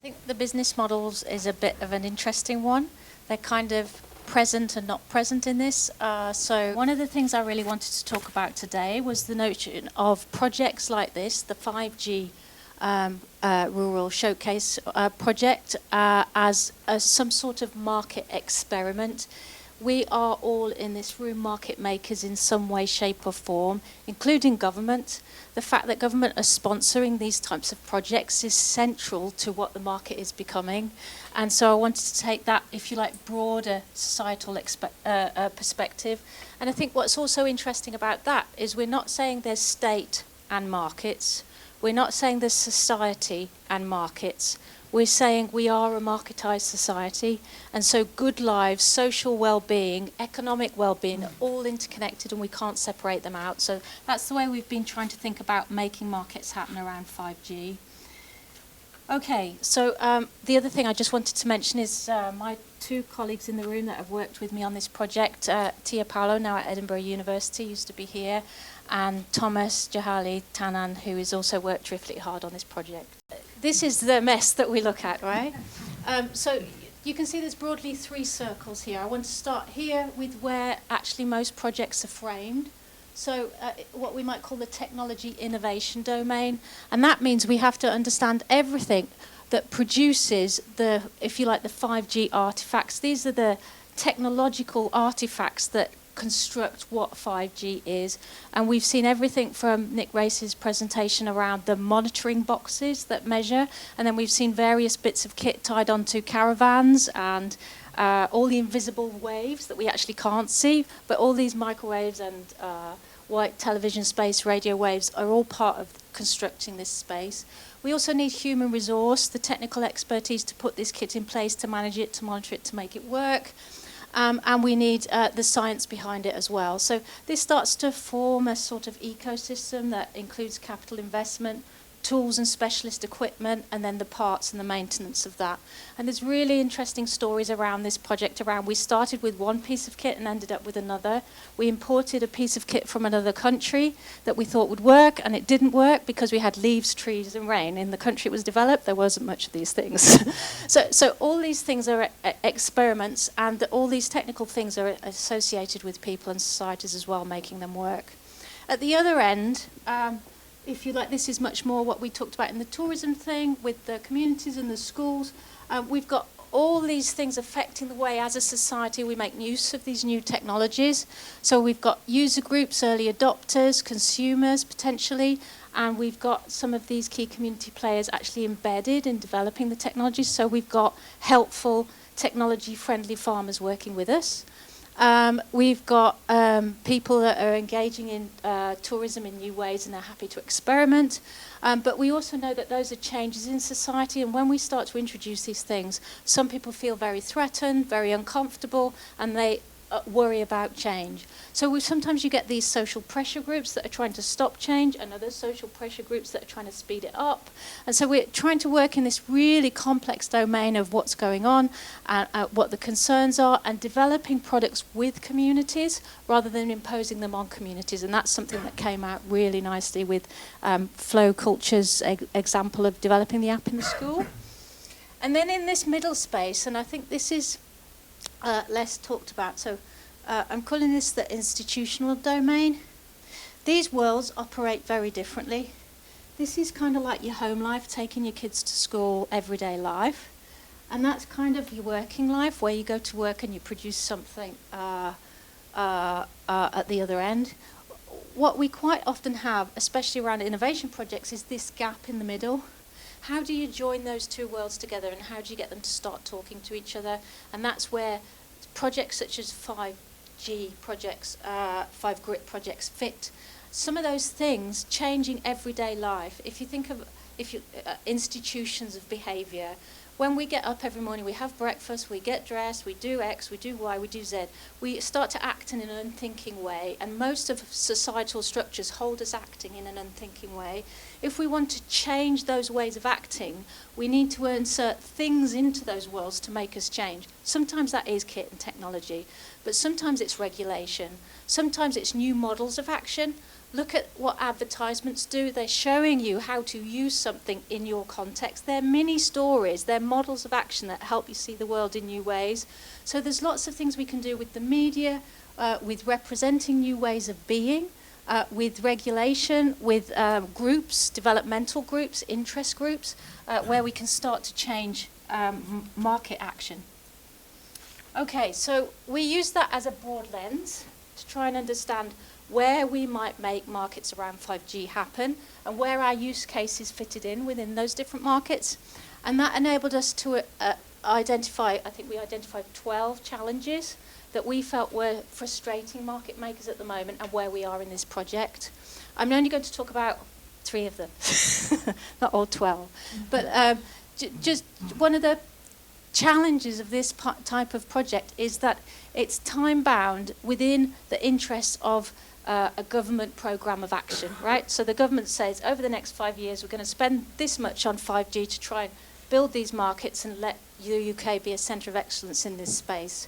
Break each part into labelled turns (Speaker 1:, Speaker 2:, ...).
Speaker 1: I think the business models is a bit of an interesting one. They're kind of present and not present in this. So one of the things I really wanted to talk about today was the notion of projects like this, the 5G Rural Showcase project, as some sort of market experiment. We are all in this room market makers in some way, shape or form, including government. The fact that government are sponsoring these types of projects is central to what the market is becoming. And so I wanted to take that, if you like, broader societal perspective. And I think what's also interesting about that is we're not saying there's state and markets. We're not saying there's society and markets. We're saying we are a marketized society, and so good lives, social well-being, economic well-being are all interconnected and we can't separate them out. So that's the way we've been trying to think about making markets happen around 5G. Okay, so the other thing I just wanted to mention is my two colleagues in the room that have worked with me on this project, Tia Paolo, now at Edinburgh University, used to be here, and Thomas Jahali Tanan, who has also worked terrifically hard on this project. This is the mess that we look at, right? So you can see there's broadly three circles here. I want to start here with where actually most projects are framed. So what we might call the technology innovation domain. And that means we have to understand everything that produces the, if you like, the 5G artifacts. These are the technological artifacts that construct what 5G is. And we've seen everything from Nick Race's presentation around the monitoring boxes that measure, and then we've seen various bits of kit tied onto caravans and all the invisible waves that we actually can't see, but all these microwaves and white television space radio waves are all part of constructing this space. We also need human resource, the technical expertise to put this kit in place, to manage it, to monitor it, to make it work. And we need the science behind it as well. So this starts to form a sort of ecosystem that includes capital investment, tools and specialist equipment, and then the parts and the maintenance of that. And there's really interesting stories around this project around we started with one piece of kit and ended up with another. We imported a piece of kit from another country that we thought would work, and it didn't work because we had leaves, trees and rain. In the country it was developed, there wasn't much of these things. So all these things are experiments, and all these technical things are associated with people and societies as well, making them work. At the other end, if you like, this is much more what we talked about in the tourism thing with the communities and the schools. We've got all these things affecting the way as a society we make use of these new technologies. So we've got user groups, early adopters, consumers potentially, and we've got some of these key community players actually embedded in developing the technologies. So we've got helpful, technology-friendly farmers working with us. We've got people that are engaging in tourism in new ways and they're happy to experiment. But we also know that those are changes in society, and when we start to introduce these things, some people feel very threatened, very uncomfortable, and they worry about change. So sometimes you get these social pressure groups that are trying to stop change, and other social pressure groups that are trying to speed it up. And so we're trying to work in this really complex domain of what's going on and what the concerns are, and developing products with communities rather than imposing them on communities. And that's something that came out really nicely with Flow Culture's example of developing the app in the school. And then in this middle space, and I think this is less talked about. So I'm calling this the institutional domain. These worlds operate very differently. This is kind of like your home life, taking your kids to school, everyday life. And that's kind of your working life, where you go to work and you produce something at the other end. What we quite often have, especially around innovation projects, is this gap in the middle. How do you join those two worlds together, and how do you get them to start talking to each other? And that's where projects such as 5G projects, 5GRIT projects fit. Some of those things changing everyday life. If you think of institutions of behaviour, when we get up every morning, we have breakfast, we get dressed, we do X, we do Y, we do Z. We start to act in an unthinking way, and most of societal structures hold us acting in an unthinking way. If we want to change those ways of acting, we need to insert things into those worlds to make us change. Sometimes that is kit and technology, but sometimes it's regulation. Sometimes it's new models of action. Look at what advertisements do. They're showing you how to use something in your context. They're mini stories. They're models of action that help you see the world in new ways. So there's lots of things we can do with the media, with representing new ways of being, with regulation, with groups, developmental groups, interest groups, where we can start to change market action. Okay, so we use that as a broad lens to try and understand where we might make markets around 5G happen and where our use cases fitted in within those different markets. And that enabled us to identify, I think we identified 12 challenges that we felt were frustrating market makers at the moment and where we are in this project. I'm only going to talk about 3 of them, not all 12. But just one of the challenges of this type of project is that it's time-bound within the interests of a government program of action, right? So the government says, over the next 5 years, we're going to spend this much on 5G to try and build these markets and let the UK be a centre of excellence in this space.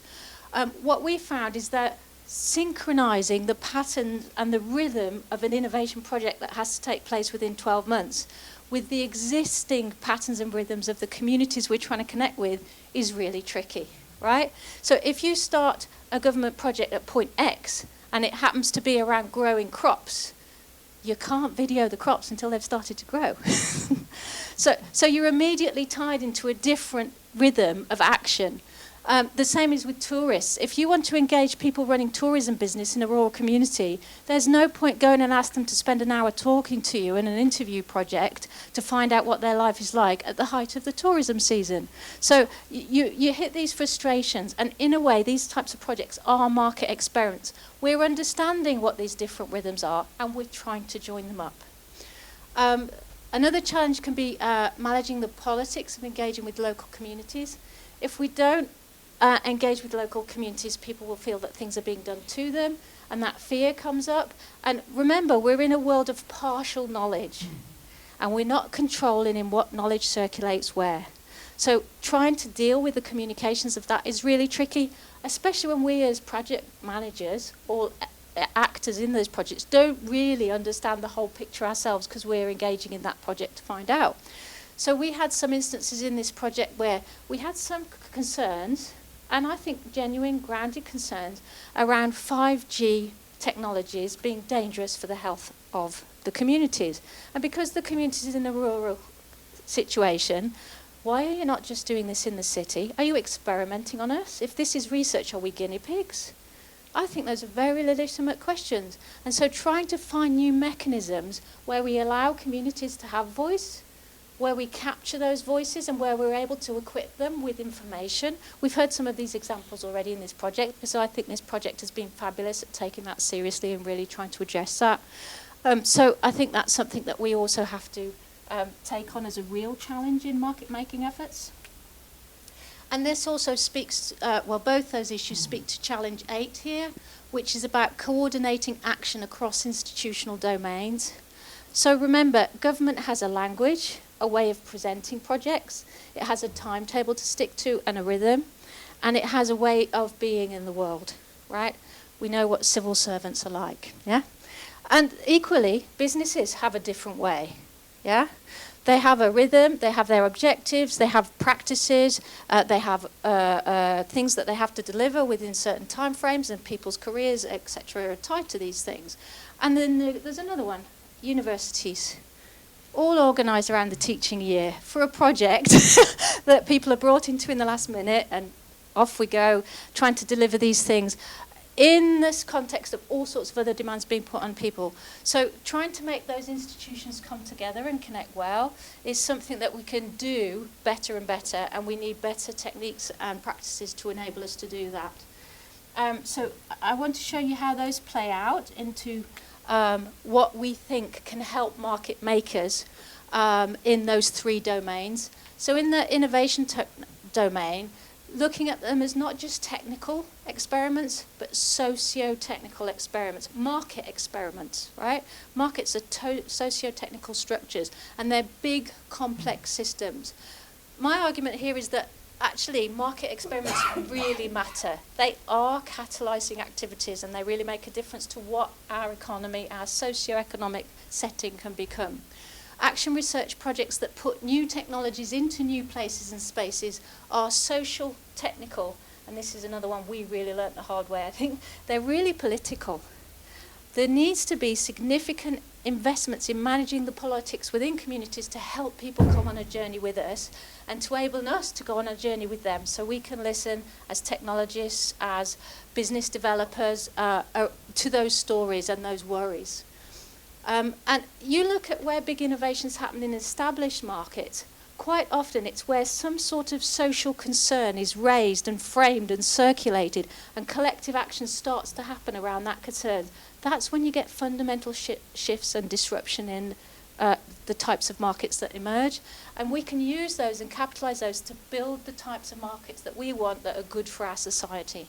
Speaker 1: What we found is that synchronising the pattern and the rhythm of an innovation project that has to take place within 12 months with the existing patterns and rhythms of the communities we're trying to connect with is really tricky, right? So if you start a government project at point X and it happens to be around growing crops, you can't video the crops until they've started to grow. So you're immediately tied into a different rhythm of action. The same is with tourists. If you want to engage people running tourism business in a rural community, there's no point going and ask them to spend an hour talking to you in an interview project to find out what their life is like at the height of the tourism season. So you hit these frustrations, and in a way, these types of projects are market experiments. We're understanding what these different rhythms are, and we're trying to join them up. Another challenge can be managing the politics of engaging with local communities. If we don't engage with local communities, people will feel that things are being done to them, and that fear comes up. And remember, we're in a world of partial knowledge, and we're not controlling in what knowledge circulates where. So trying to deal with the communications of that is really tricky, especially when we as project managers or actors in those projects don't really understand the whole picture ourselves because we're engaging in that project to find out. So we had some instances in this project where we had some concerns, and I think genuine, grounded concerns, around 5G technologies being dangerous for the health of the communities. And because the community is in a rural situation, why are you not just doing this in the city? Are you experimenting on us? If this is research, are we guinea pigs? I think those are very legitimate questions. And so trying to find new mechanisms where we allow communities to have voice, where we capture those voices and where we're able to equip them with information. We've heard some of these examples already in this project, so I think this project has been fabulous at taking that seriously and really trying to address that. So I think that's something that we also have to take on as a real challenge in market making efforts. And this also speaks, well, both those issues speak to challenge 8 here, which is about coordinating action across institutional domains. So remember, government has a language, a way of presenting projects, it has a timetable to stick to and a rhythm, and it has a way of being in the world, right? We know what civil servants are like, yeah? And equally, businesses have a different way, yeah? They have a rhythm, they have their objectives, they have practices, they have things that they have to deliver within certain timeframes, and people's careers, etc., are tied to these things. And then there's another one, universities. All organised around the teaching year for a project that people are brought into in the last minute, and off we go, trying to deliver these things in this context of all sorts of other demands being put on people. So trying to make those institutions come together and connect well is something that we can do better and better, and we need better techniques and practices to enable us to do that. So I want to show you how those play out into what we think can help market makers in those 3 domains. So in the innovation domain, looking at them as not just technical experiments, but socio-technical experiments, market experiments, right? Markets are socio-technical structures, and they're big, complex systems. My argument here is that actually market experiments really matter. They are catalysing activities, and they really make a difference to what our economy, our socio-economic setting can become. Action research projects that put new technologies into new places and spaces are social, technical, and this is another one we really learnt the hard way, I think. They're really political. There needs to be significant investments in managing the politics within communities to help people come on a journey with us and to enable us to go on a journey with them, so we can listen as technologists, as business developers, to those stories and those worries. And you look at where big innovations happen in established markets, quite often it's where some sort of social concern is raised and framed and circulated, and collective action starts to happen around that concern. That's when you get fundamental shifts and disruption in the types of markets that emerge. And we can use those and capitalise those to build the types of markets that we want that are good for our society.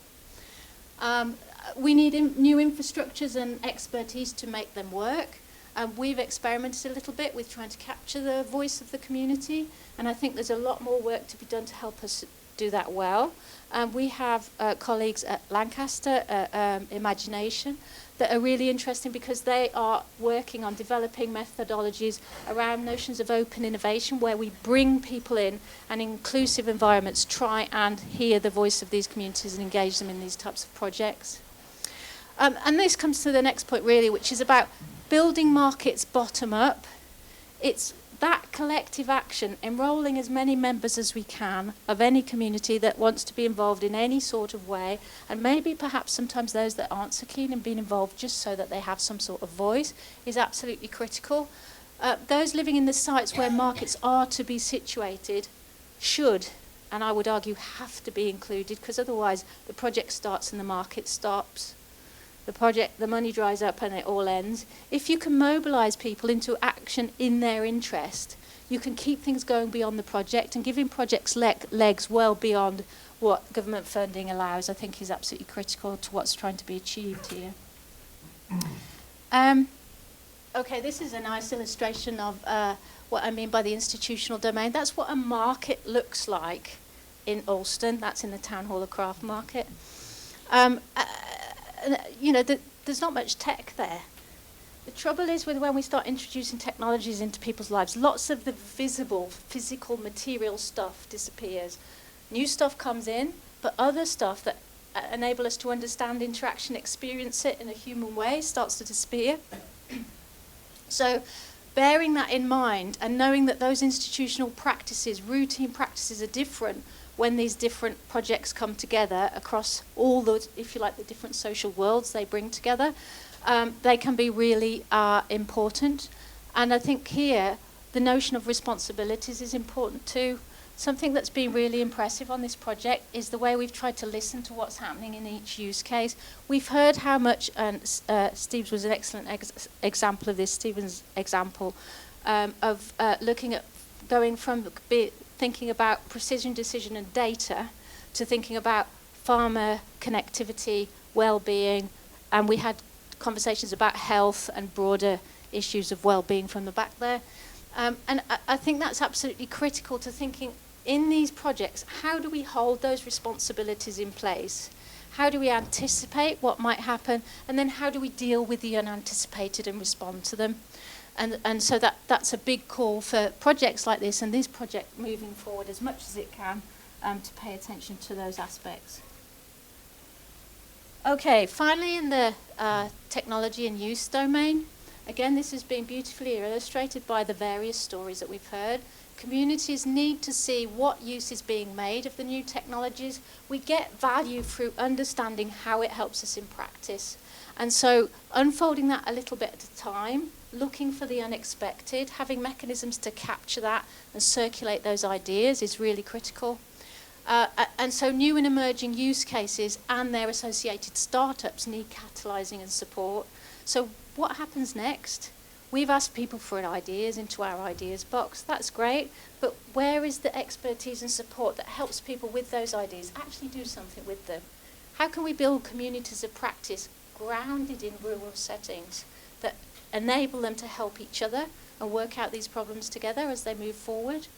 Speaker 1: We need new infrastructures and expertise to make them work. We've experimented a little bit with trying to capture the voice of the community, and I think there's a lot more work to be done to help us do that well. We have colleagues at Lancaster, Imagination, that are really interesting because they are working on developing methodologies around notions of open innovation, where we bring people in and inclusive environments, try and hear the voice of these communities and engage them in these types of projects. And this comes to the next point really, which is about building markets bottom up. It's that collective action, enrolling as many members as we can of any community that wants to be involved in any sort of way, and maybe perhaps sometimes those that aren't so keen in being involved just so that they have some sort of voice, is absolutely critical. Those living in the sites where markets are to be situated should, and I would argue have to be included, because otherwise the project starts and the market stops. The money dries up and it all ends. If you can mobilise people into action in their interest, you can keep things going beyond the project, and giving projects legs well beyond what government funding allows, I think, is absolutely critical to what's trying to be achieved here. Okay, this is a nice illustration of what I mean by the institutional domain. That's what a market looks like in Alston. That's in the Town Hall of Craft Market. You know, there's not much tech there. The trouble is with when we start introducing technologies into people's lives, lots of the visible, physical, material stuff disappears. New stuff comes in, but other stuff that enable us to understand interaction, experience it in a human way, starts to disappear. So bearing that in mind and knowing that those institutional practices, routine practices, are different when these different projects come together across all the, if you like, the different social worlds they bring together, they can be really important. And I think here the notion of responsibilities is important too. Something that's been really impressive on this project is the way we've tried to listen to what's happening in each use case. We've heard how much, and Steve's was an excellent example of this, Stephen's example, of looking at going from thinking about precision decision and data to thinking about farmer connectivity, well-being, and we had conversations about health and broader issues of well-being from the back there. And I think that's absolutely critical to thinking in these projects, how do we hold those responsibilities in place? How do we anticipate what might happen? And then how do we deal with the unanticipated and respond to them? And so that's a big call for projects like this, and this project moving forward as much as it can to pay attention to those aspects. Okay, finally in the technology and use domain, again, this has been beautifully illustrated by the various stories that we've heard. Communities need to see what use is being made of the new technologies. We get value through understanding how it helps us in practice. And so unfolding that a little bit at a time, looking for the unexpected, having mechanisms to capture that and circulate those ideas is really critical. And so new and emerging use cases and their associated startups need catalysing and support. So what happens next? We've asked people for ideas into our ideas box. That's great, but where is the expertise and support that helps people with those ideas actually do something with them? How can we build communities of practice grounded in rural settings that enable them to help each other and work out these problems together as they move forward?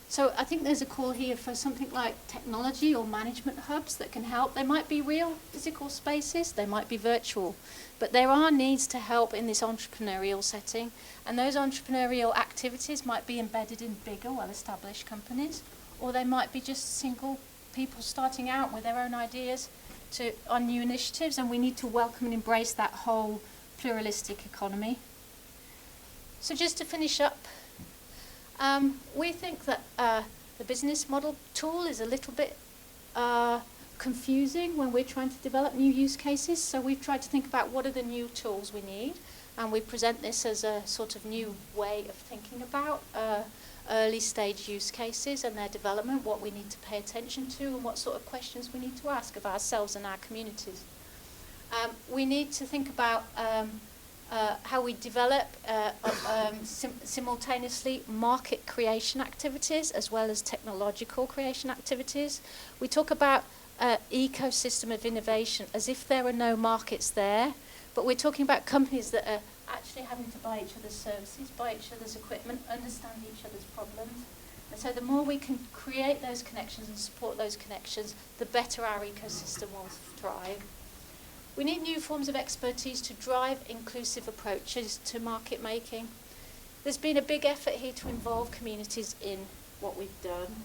Speaker 1: So I think there's a call here for something like technology or management hubs that can help. They might be real physical spaces, they might be virtual, but there are needs to help in this entrepreneurial setting, and those entrepreneurial activities might be embedded in bigger, well-established companies, or they might be just single people starting out with their own ideas on new initiatives, and we need to welcome and embrace that whole pluralistic economy. So just to finish up, we think that the business model tool is a little bit confusing when we're trying to develop new use cases. So we've tried to think about what are the new tools we need, and we present this as a sort of new way of thinking about early stage use cases and their development, what we need to pay attention to, and what sort of questions we need to ask of ourselves and our communities. We need to think about how we develop simultaneously market creation activities as well as technological creation activities. We talk about ecosystem of innovation as if there are no markets there, but we're talking about companies that are actually having to buy each other's services, buy each other's equipment, understand each other's problems. And so the more we can create those connections and support those connections, the better our ecosystem will thrive. We need new forms of expertise to drive inclusive approaches to market making. There's been a big effort here to involve communities in what we've done,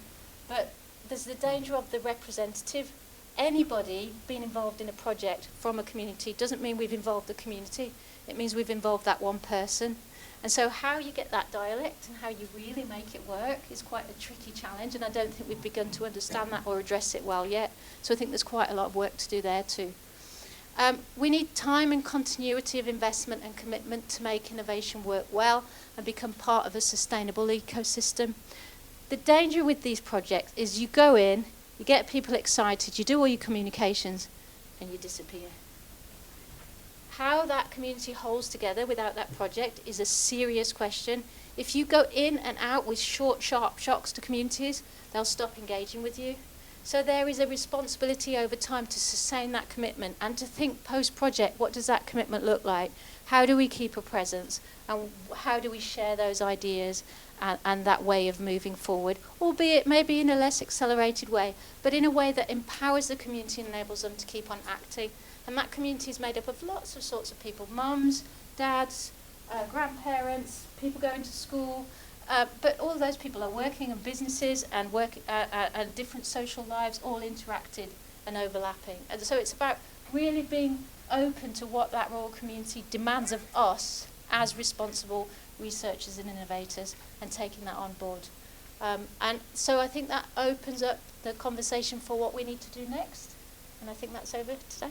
Speaker 1: but there's the danger of the representative. Anybody being involved in a project from a community doesn't mean we've involved the community. It means we've involved that one person. And so how you get that dialect and how you really make it work is quite a tricky challenge, and I don't think we've begun to understand that or address it well yet. So I think there's quite a lot of work to do there too. We need time and continuity of investment and commitment to make innovation work well and become part of a sustainable ecosystem. The danger with these projects is you go in, you get people excited, you do all your communications, and you disappear. How that community holds together without that project is a serious question. If you go in and out with short, sharp shocks to communities, they'll stop engaging with you. So there is a responsibility over time to sustain that commitment and to think post-project, what does that commitment look like? How do we keep a presence? And how do we share those ideas and that way of moving forward? Albeit maybe in a less accelerated way, but in a way that empowers the community and enables them to keep on acting. And that community is made up of lots of sorts of people, mums, dads, grandparents, people going to school, but all of those people are working in businesses and different social lives, all interacted and overlapping. And so it's about really being open to what that rural community demands of us as responsible researchers and innovators and taking that on board. And so I think that opens up the conversation for what we need to do next. And I think that's over today.